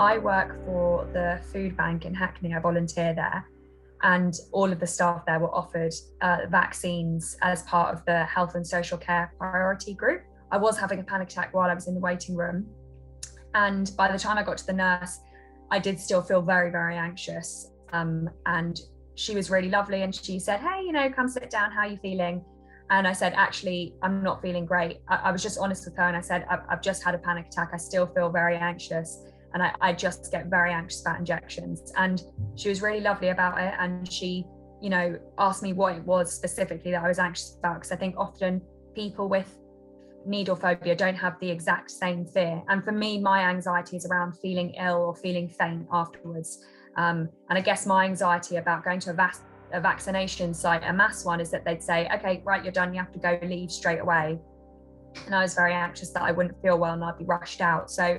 I work for the foodbank in Hackney. I volunteer there, and all of the staff there were offered vaccines as part of the health and social care priority group. I was having a panic attack while I was in the waiting room, and by the time I got to the nurse, I did still feel very, very anxious. And she was really lovely, and she said, "Hey, come sit down. How are you feeling?" And I said, "Actually, I'm not feeling great." I was just honest with her, and I said, I've just had a panic attack. I still feel very anxious, and I just get very anxious about injections. And she was really lovely about it, and she, asked me what it was specifically that I was anxious about, because I think often people with needle phobia don't have the exact same fear. And for me, my anxiety is around feeling ill or feeling faint afterwards. And I guess my anxiety about going to a vaccination site, a mass one, is that they'd say, "Okay, right, you're done, you have to go, leave straight away." And I was very anxious that I wouldn't feel well and I'd be rushed out. So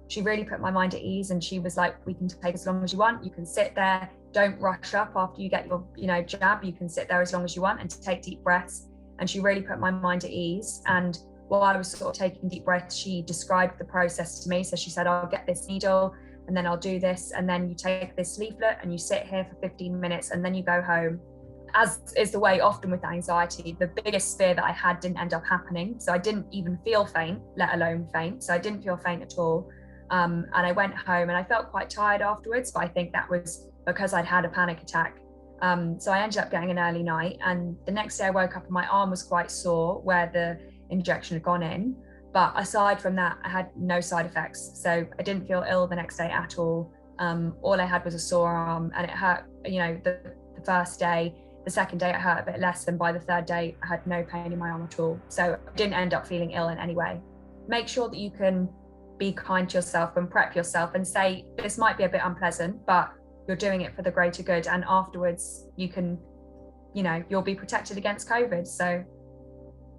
she really put my mind at ease, and she was like, "We can take as long as you want. You can sit there, don't rush up after you get your jab. You can sit there as long as you want and take deep breaths." And she really put my mind at ease. And while I was sort of taking deep breaths, she described the process to me. So she said, "I'll get this needle, and then I'll do this, and then you take this leaflet and you sit here for 15 minutes and then you go home." As is the way often with anxiety, the biggest fear that I had didn't end up happening. So I didn't even feel faint, let alone faint. So I didn't feel faint at all. And I went home and I felt quite tired afterwards, but I think that was because I'd had a panic attack. So I ended up getting an early night, and the next day I woke up and my arm was quite sore where the injection had gone in. But aside from that, I had no side effects. So I didn't feel ill the next day at all. All I had was a sore arm, and it hurt, the first day. The second day it hurt a bit less, and by the third day I had no pain in my arm at all. So I didn't end up feeling ill in any way. Make sure that you can be kind to yourself and prep yourself and say, this might be a bit unpleasant, but you're doing it for the greater good. And afterwards you can, you'll be protected against COVID. So